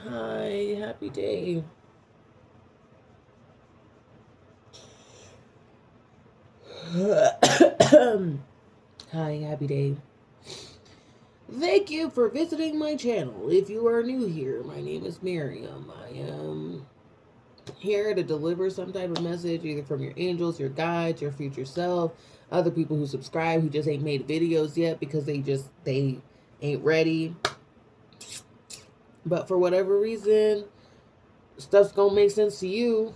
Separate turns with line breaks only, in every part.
Hi, happy day. Hi, happy day. Thank you for visiting my channel. If you are new here, my name is Miriam. I am here to deliver some type of message, either from your angels, your guides, your future self, other people who subscribe who just ain't made videos yet because they ain't ready. But for whatever reason, stuff's gonna make sense to you.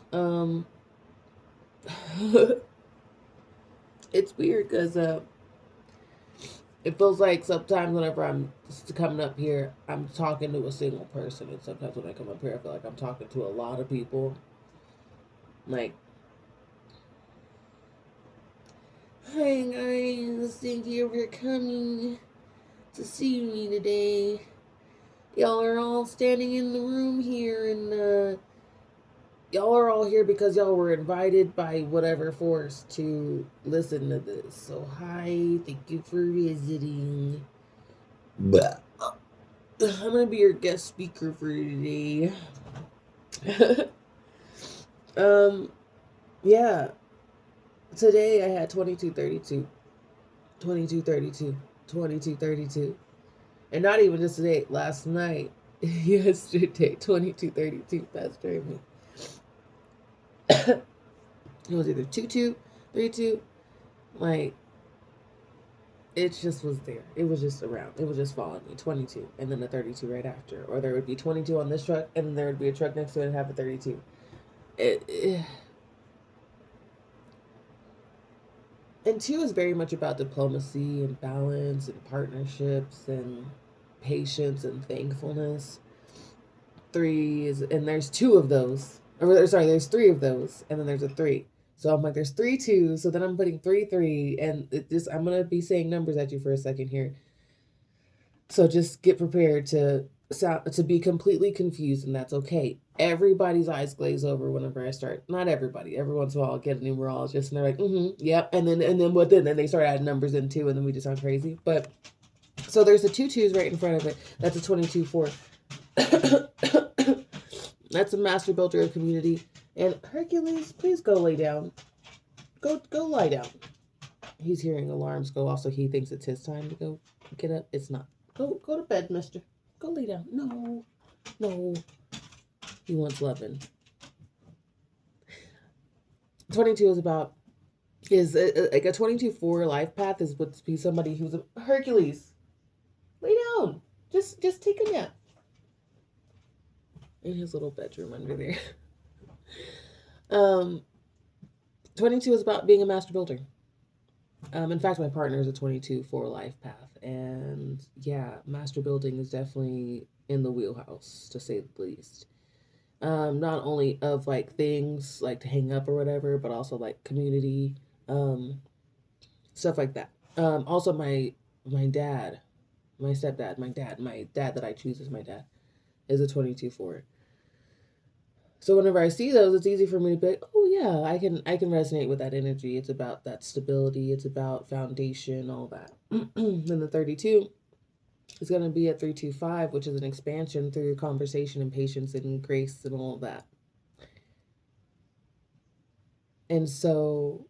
It's weird because it feels like sometimes whenever I'm coming up here, I'm talking to a single person, and sometimes when I come up here, I feel like I'm talking to a lot of people. Like, hi guys, thank you for coming to see me today. Y'all are all standing in the room here, and y'all are all here because y'all were invited by whatever force to listen to this. So, hi, thank you for visiting. But I'm gonna be your guest speaker for today. um, yeah. Today I had 2232, 2232, 2232. And not even just today, last night, yesterday, 2232, Pastor Amy. It was either 2232, like, it just was there. It was just around. It was just following me, 22, and then a 32 right after. Or there would be 22 on this truck, and then there would be a truck next to it and have a 32. And two is very much about diplomacy and balance and partnerships and patience and thankfulness. Three is, and there's two of those. Or sorry, there's three of those, and then there's a three. So I'm like, there's three twos. So then I'm putting three, and I'm gonna be saying numbers at you for a second here. So just get prepared to be completely confused, and that's okay. Everybody's eyes glaze over whenever I start. Not everybody. Every once in a while, I'll get a numerologist, and they're like, yep. And then what? Then they start adding numbers in too, and then we just sound crazy. But so there's the two twos right in front of it. That's a 22-4. That's a master builder of community. And Hercules, please go lay down. Go lie down. He's hearing alarms go off, so he thinks it's his time to go get up. It's not. Go to bed, mister. Go lay down. No. He wants loving. 22 is about like a 22-4 life path is would be somebody who's a Hercules. Lay down. Just take a nap in his little bedroom under there. um 22 is about being a master builder. In fact, my partner is a 22-4 life path, and yeah, master building is definitely in the wheelhouse, to say the least. Not only of like things like to hang up or whatever, but also like community, um, stuff like that. Also, my dad, my stepdad, my dad that I choose as my dad is a 22-4. So whenever I see those, it's easy for me to be like, oh yeah, I can resonate with that energy. It's about that stability. It's about foundation, all that. Then the 32 is going to be at 325, which is an expansion through conversation and patience and grace and all of that. And so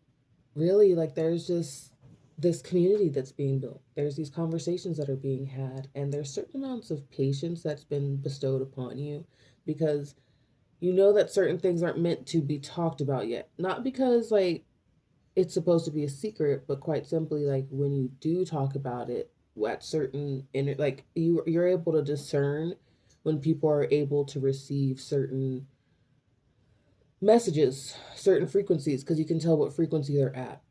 really, like, there's just this community that's being built. There's these conversations that are being had, and there's certain amounts of patience that's been bestowed upon you because you know that certain things aren't meant to be talked about yet. Not because like it's supposed to be a secret, but quite simply like when you do talk about it at certain like you're able to discern when people are able to receive certain messages, certain frequencies, because you can tell what frequency they're at.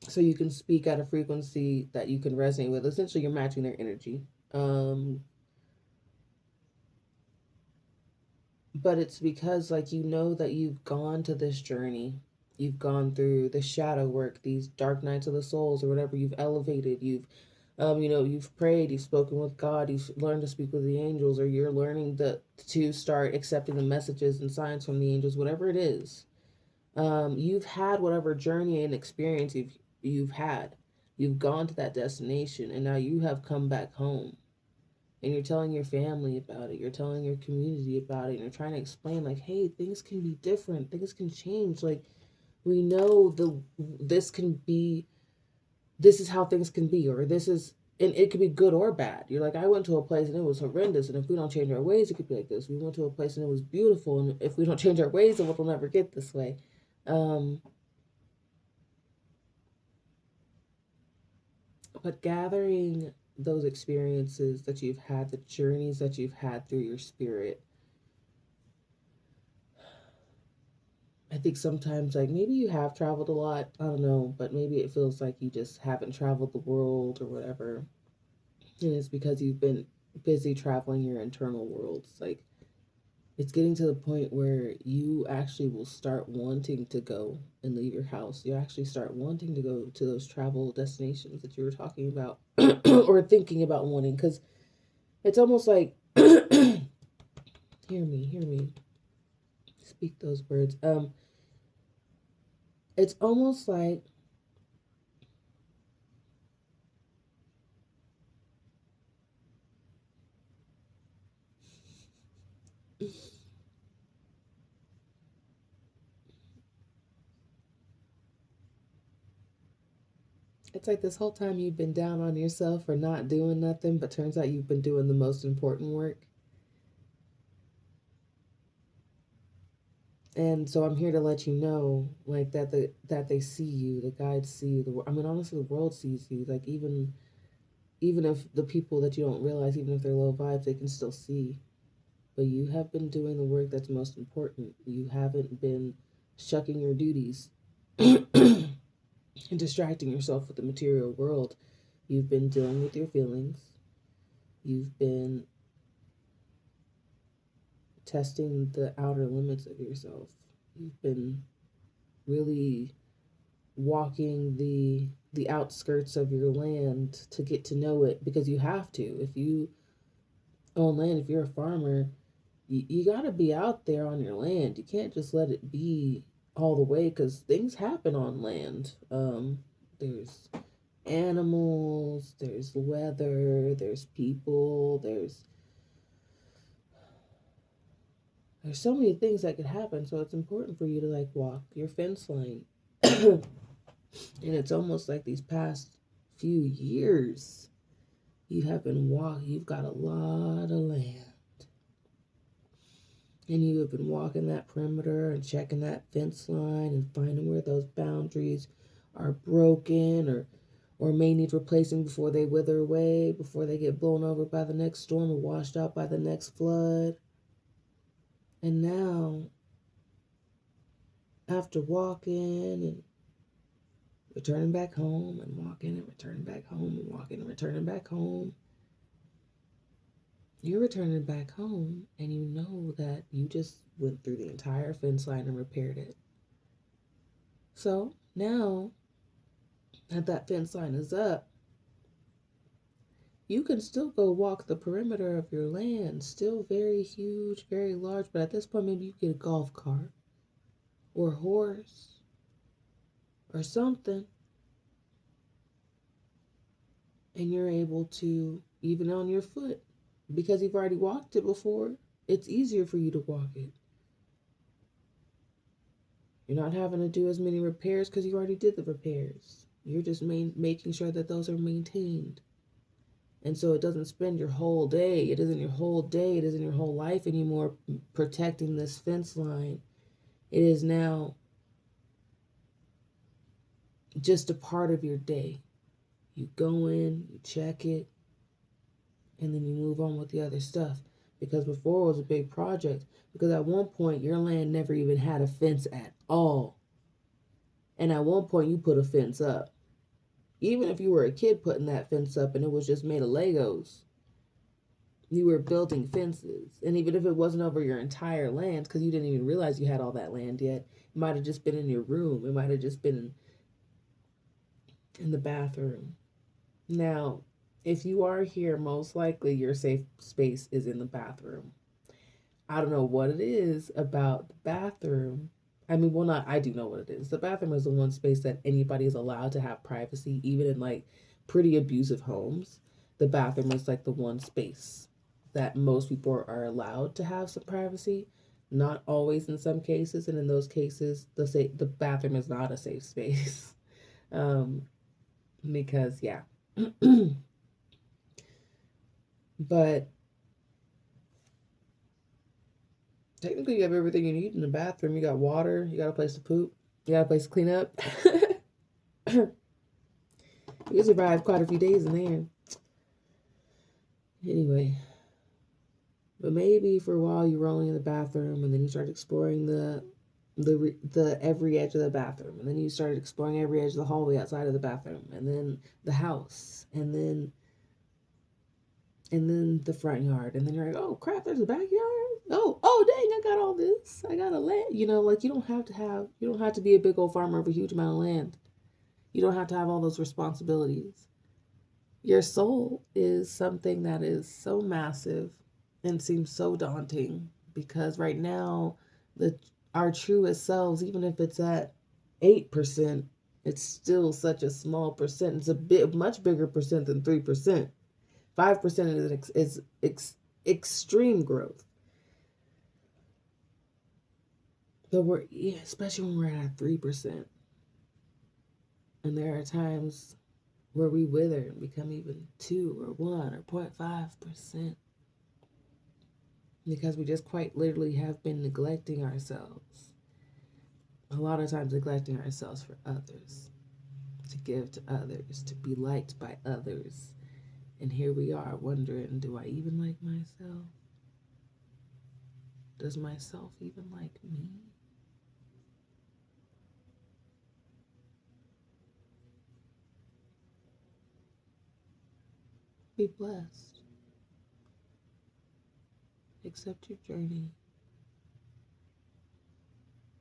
So you can speak at a frequency that you can resonate with. Essentially, you're matching their energy. Um, but it's because like you know that you've gone to this journey, you've gone through the shadow work, these dark nights of the souls or whatever. You've elevated, you've prayed, you've spoken with God, you've learned to speak with the angels, or you're learning to start accepting the messages and signs from the angels, whatever it is. You've had whatever journey and experience you've had. You've gone to that destination, and now you have come back home. and you're telling your family about it, you're telling your community about it, and you're trying to explain like, hey, things can be different, things can change. Like, we know this is how things can be, or this is, and it could be good or bad. You're like, I went to a place and it was horrendous, and if we don't change our ways, it could be like this. We went to a place and it was beautiful, and if we don't change our ways, then we'll never get this way. Um, but gathering those experiences that you've had, the journeys that you've had through your spirit, I think sometimes, like, maybe you have traveled a lot, I don't know, but maybe it feels like you just haven't traveled the world or whatever. And it's because you've been busy traveling your internal worlds. Like, it's getting to the point where you actually will start wanting to go and leave your house. You actually start wanting to go to those travel destinations that you were talking about or thinking about wanting. Because it's almost like, hear me, speak those words. It's almost like it's like this whole time you've been down on yourself for not doing nothing, but turns out you've been doing the most important work. And so I'm here to let you know, like, that they see you, the guides see you. I mean, honestly, the world sees you. Like, even if the people that you don't realize, even if they're low vibes, they can still see. But you have been doing the work that's most important. You haven't been shucking your duties and distracting yourself with the material world. You've been dealing with your feelings. You've been testing the outer limits of yourself. You've been really walking the outskirts of your land to get to know it, because you have to. If you own land, if you're a farmer, you got to be out there on your land. You can't just let it be all the way, because things happen on land. There's animals, there's weather, there's people, there's so many things that could happen. So it's important for you to like walk your fence line. And it's almost like these past few years you've got a lot of land, and you have been walking that perimeter and checking that fence line and finding where those boundaries are broken, or may need replacing before they wither away, before they get blown over by the next storm or washed out by the next flood. And now, after walking and returning back home and walking and returning back home and walking and returning back home, you're returning back home and you know that you just went through the entire fence line and repaired it. So now that that fence line is up, you can still go walk the perimeter of your land, still very huge, very large, but at this point maybe you get a golf cart or a horse or something, and you're able to, even on your foot, because you've already walked it before, it's easier for you to walk it. You're not having to do as many repairs because you already did the repairs. You're just making sure that those are maintained. And so it doesn't spend your whole day, it isn't your whole day, it isn't your whole life anymore protecting this fence line. It is now just a part of your day. You go in, you check it, and then you move on with the other stuff. Because before it was a big project. Because at one point, your land never even had a fence at all. And at one point, you put a fence up. Even if you were a kid putting that fence up and it was just made of Legos, you were building fences. And even if it wasn't over your entire land, because you didn't even realize you had all that land yet, it might have just been in your room. It might have just been in the bathroom. Now, if you are here, most likely your safe space is in the bathroom. I don't know what it is about the bathroom. I mean, well, not, I do know what it is. The bathroom is the one space that anybody is allowed to have privacy, even in like pretty abusive homes. The bathroom is like the one space. that most people are allowed to have some privacy. Not always in some cases, and in those cases, the bathroom is not a safe space. um, because yeah, but technically you have everything you need in the bathroom. You got water, you got a place to poop, you got a place to clean up. You survived quite a few days in there. Anyway, but maybe for a while you're rolling in the bathroom, and then you start exploring the every edge of the bathroom, and then you started exploring every edge of the hallway outside of the bathroom, and then the house, and then the front yard, and then you're like, oh crap, there's a backyard. Oh dang, I got all this. I got a land. Like you don't have to be a big old farmer of a huge amount of land. You don't have to have all those responsibilities. Your soul is something that is so massive and seems so daunting, because right now the our truest selves, even if it's at 8%, it's still such a small percent. It's a much bigger percent than 3%. 5% is extreme growth. But especially when we're at 3%, and there are times where we wither and become even 2 or 1 or 0.5%, because we just quite literally have been neglecting ourselves. A lot of times neglecting ourselves for others, to give to others, to be liked by others. And here we are wondering, do I even like myself? Does myself even like me? Be blessed. Accept your journey.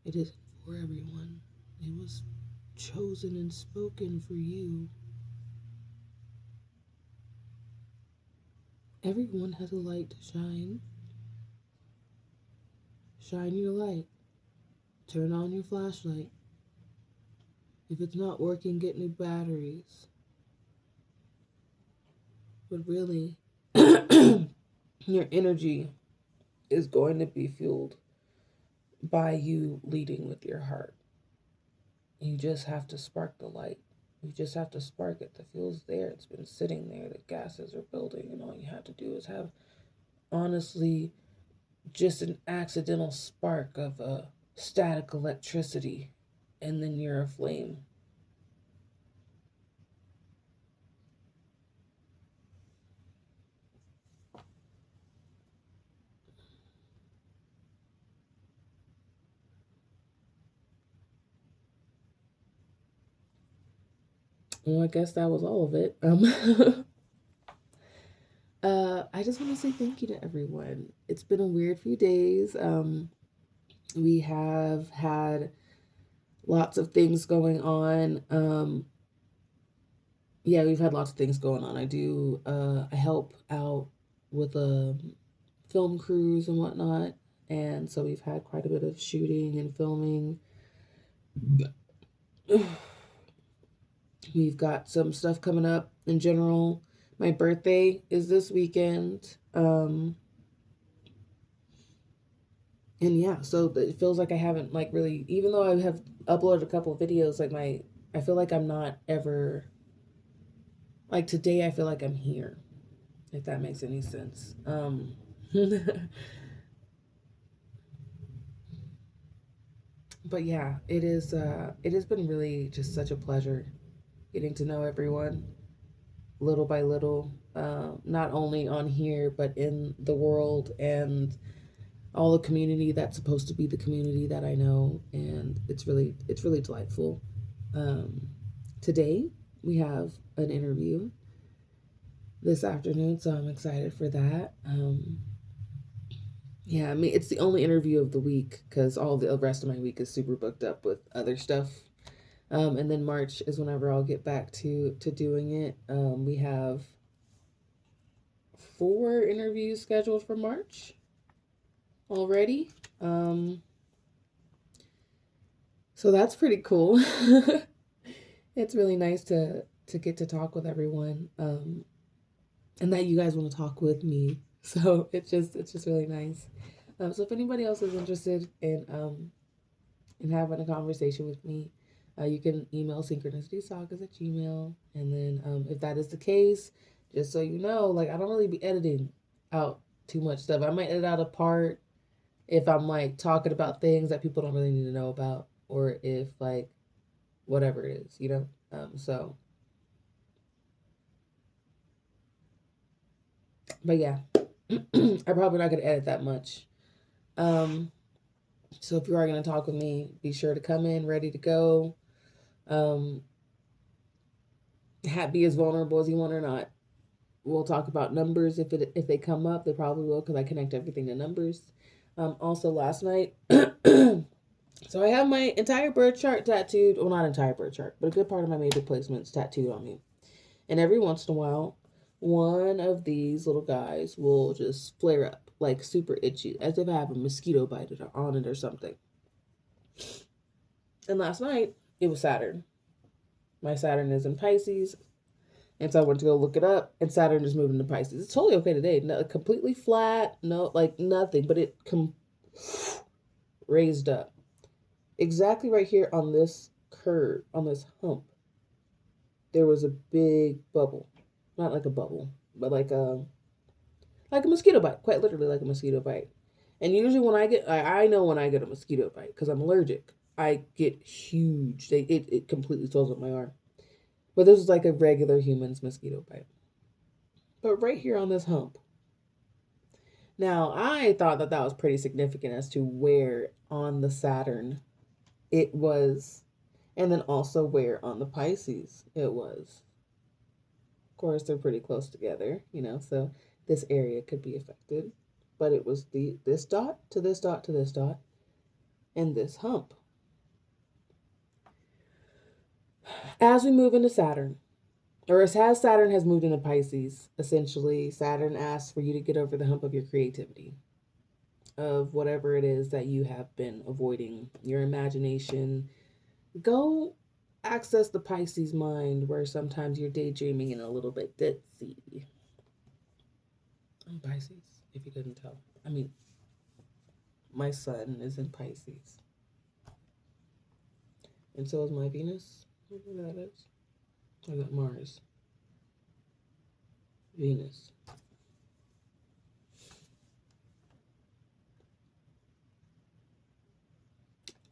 It isn't for everyone. It was chosen and spoken for you. Everyone has a light to shine. Shine your light. Turn on your flashlight. If it's not working, get new batteries. But really, your energy is going to be fueled by you leading with your heart. You just have to spark the light. You just have to spark it. The fuel's there. It's been sitting there. The gases are building, and all you have to do is have, honestly, just an accidental spark of static electricity, and then you're aflame. Well, I guess that was all of it. I just want to say thank you to everyone. It's been a weird few days. We have had lots of things going on. Yeah, we've had lots of things going on. I help out with film crews and whatnot, and so we've had quite a bit of shooting and filming. We've got some stuff coming up in general. My birthday is this weekend. And yeah, so it feels like I haven't like really, even though I have uploaded a couple of videos, I feel like I'm not ever, like today I feel like I'm here, if that makes any sense. But yeah, it has been really just such a pleasure getting to know everyone little by little, not only on here, but in the world, and all the community that's supposed to be the community that I know. And it's really delightful. Um, Today we have an interview this afternoon, so I'm excited for that. Yeah, I mean, it's the only interview of the week because all the rest of my week is super booked up with other stuff. And then March is whenever I'll get back to doing it. We have 4 interviews scheduled for March already. So that's pretty cool. It's really nice to get to talk with everyone, and that you guys want to talk with me. So it's just really nice. So if anybody else is interested in having a conversation with me, you can email synchronicitysagas at gmail. And then if that is the case, just so you know, like I don't really be editing out too much stuff. I might edit out a part if I'm like talking about things that people don't really need to know about, or if like whatever it is, you know. So, but yeah, I'm probably not gonna edit that much. Um, so if you are gonna talk with me, be sure to come in ready to go. Um, be as vulnerable as you want or not. We'll talk about numbers if they come up. They probably will because I connect everything to numbers. Also, last night, so I have my entire birth chart tattooed. Well, not entire birth chart, but a good part of my major placements tattooed on me. And every once in a while, one of these little guys will just flare up, like super itchy, as if I have a mosquito bite on it or something. And last night, it was Saturn. My Saturn is in Pisces. And so I went to go look it up, and Saturn is moving to Pisces. It's totally okay today. No, completely flat, no, like nothing, but it raised up. Exactly right here on this curve, on this hump, there was a big bubble. Not like a bubble, but like a mosquito bite, quite literally like a mosquito bite. And usually when I know when I get a mosquito bite because I'm allergic. I get huge. It completely swells up my arm. But this was like a regular human's mosquito bite. But right here on this hump. Now, I thought that that was pretty significant as to where on the Saturn it was, and then also where on the Pisces it was. Of course, they're pretty close together, you know, so this area could be affected. But it was this dot to this dot to this dot and this hump. As we move into Saturn, or as Saturn has moved into Pisces, essentially, Saturn asks for you to get over the hump of your creativity, of whatever it is that you have been avoiding, your imagination. Go access the Pisces mind where sometimes you're daydreaming and a little bit ditzy. I'm Pisces, if you couldn't tell. I mean, my sun is in Pisces. And so is my Venus. Whatever that is. Or is that Mars? Venus.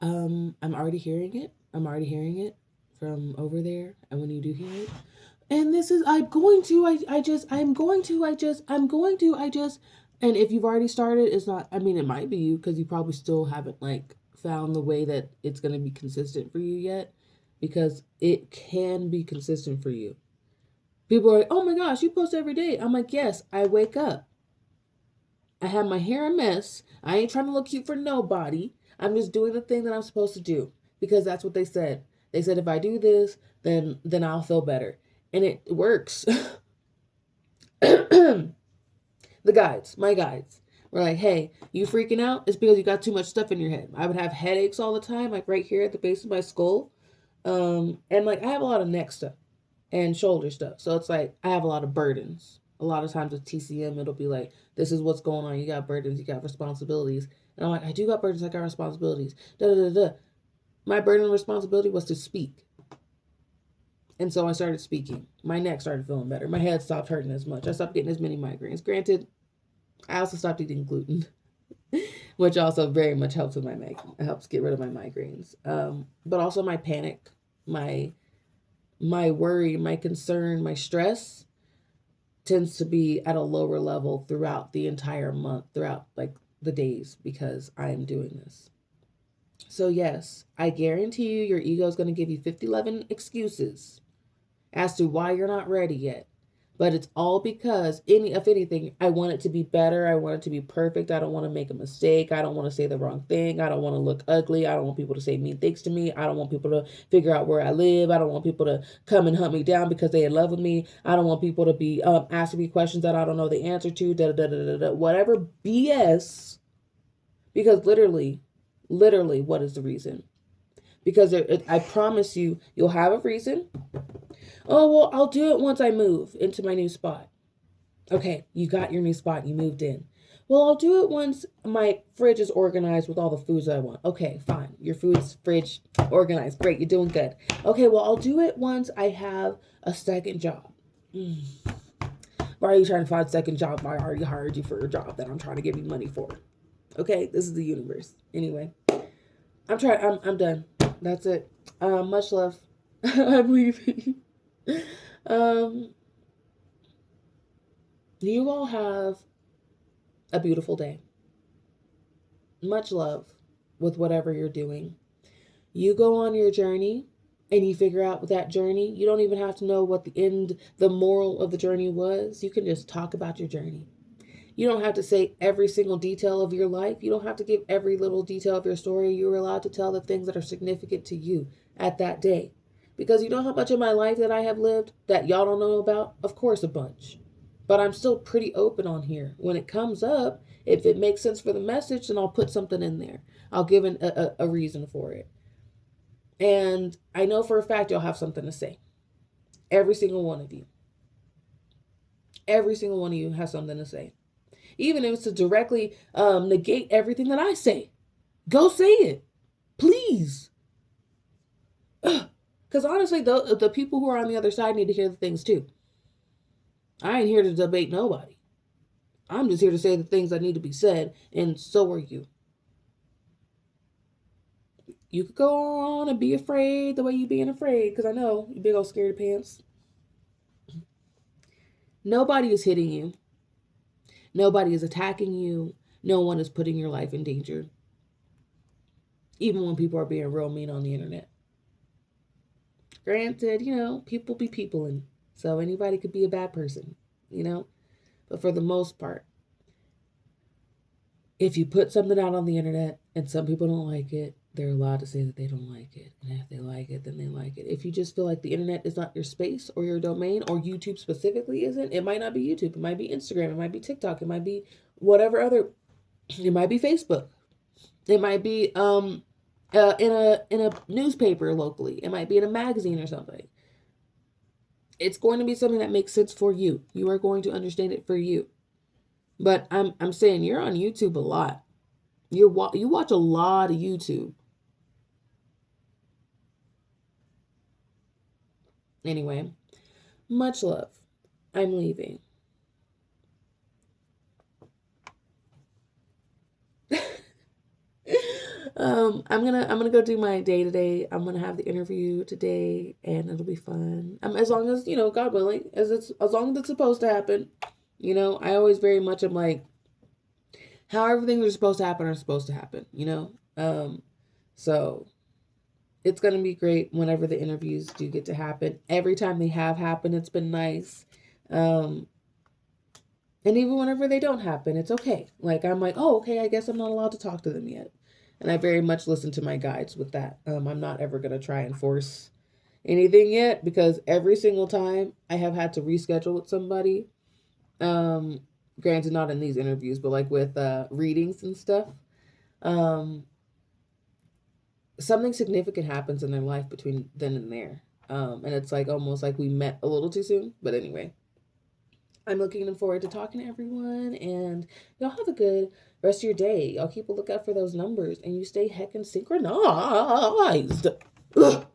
I'm already hearing it. I'm already hearing it from over there. And when you do hear it, and this is I'm going to I'm going to and if you've already started, it's not, I mean, it might be you because you probably still haven't like found the way that it's going to be consistent for you yet, because it can be consistent for you. People are like, oh my gosh, you post every day. I'm like, yes, I wake up, I have my hair a mess, I ain't trying to look cute for nobody, I'm just doing the thing that I'm supposed to do because that's what they said. They said if I do this, then I'll feel better, and it works. The my guides, were like, hey, you freaking out? It's because you got too much stuff in your head. I would have headaches all the time, like right here at the base of my skull. And like I have a lot of neck stuff and shoulder stuff. So it's like I have a lot of burdens. A lot of times with TCM, it'll be like, this is what's going on. You got burdens, you got responsibilities. And I'm like, I do got burdens, I got responsibilities. Da da da da. My burden and responsibility was to speak. And so I started speaking. My neck started feeling better. My head stopped hurting as much. I stopped getting as many migraines. Granted, I also stopped eating gluten, which also very much helps with helps get rid of my migraines. But also my panic, my worry, my concern, my stress tends to be at a lower level throughout the entire month, throughout like the days, because I am doing this. So yes, I guarantee you your ego is going to give you 50 excuses as to why you're not ready yet. But it's all because, if anything, I want it to be better. I want it to be perfect. I don't want to make a mistake. I don't want to say the wrong thing. I don't want to look ugly. I don't want people to say mean things to me. I don't want people to figure out where I live. I don't want people to come and hunt me down because they in love with me. I don't want people to be asking me questions that I don't know the answer to. Whatever BS. Because literally, what is the reason? Because I promise you, you'll have a reason. Oh, well, I'll do it once I move into my new spot. Okay, you got your new spot, you moved in. Well, I'll do it once my fridge is organized with all the foods that I want. Okay, fine. Your food's fridge organized. Great, you're doing good. Okay, well, I'll do it once I have a second job. Mm. Why are you trying to find a second job? I already hired you for a job that I'm trying to give you money for. Okay, this is the universe. Anyway, I'm done. That's it. Much love. I'm leaving. um, you all have a beautiful day. Much love with whatever you're doing. You go on your journey and you figure out that journey. You don't even have to know what the moral of the journey was. You can just talk about your journey. You don't have to say every single detail of your life. You don't have to give every little detail of your story. You're allowed to tell the things that are significant to you at that day. Because you know how much of my life that I have lived that y'all don't know about? Of course, a bunch. But I'm still pretty open on here. When it comes up, if it makes sense for the message, then I'll put something in there. I'll give a reason for it. And I know for a fact you'll have something to say. Every single one of you. Every single one of you has something to say. Even if it's to directly negate everything that I say. Go say it. Please. Because honestly, the people who are on the other side need to hear the things too. I ain't here to debate nobody. I'm just here to say the things that need to be said, and so are you. You could go on and be afraid the way you being afraid, because I know you big old scaredy pants. Nobody is hitting you. Nobody is attacking you. No one is putting your life in danger. Even when people are being real mean on the internet. Granted, people be peopling. So anybody could be a bad person, But for the most part, if you put something out on the internet and some people don't like it, they're allowed to say that they don't like it. And if they like it, then they like it. If you just feel like the internet is not your space or your domain, or YouTube specifically isn't, it might not be YouTube. It might be Instagram. It might be TikTok. It might be whatever other, it might be Facebook. It might be in a newspaper locally. It might be in a magazine or something. It's going to be something that makes sense for you. You are going to understand it for you. But I'm saying you're on YouTube a lot. You watch a lot of YouTube. Anyway, much love. I'm leaving. I'm gonna go do my day today. I'm gonna have the interview today, and it'll be fun. As long as God willing, as long as it's supposed to happen. I always very much am like, how everything is supposed to happen are supposed to happen. So it's gonna be great whenever the interviews do get to happen. Every time they have happened, it's been nice. And even whenever they don't happen, it's okay. Like, I'm like, oh, okay, I guess I'm not allowed to talk to them yet. And I very much listen to my guides with that. I'm not ever going to try and force anything yet, because every single time I have had to reschedule with somebody, granted not in these interviews, but like with readings and stuff, something significant happens in their life between then and there. And it's like almost like we met a little too soon. But anyway, I'm looking forward to talking to everyone, and y'all have a good rest of your day. Y'all keep a lookout for those numbers, and you stay heckin' synchronized. Ugh.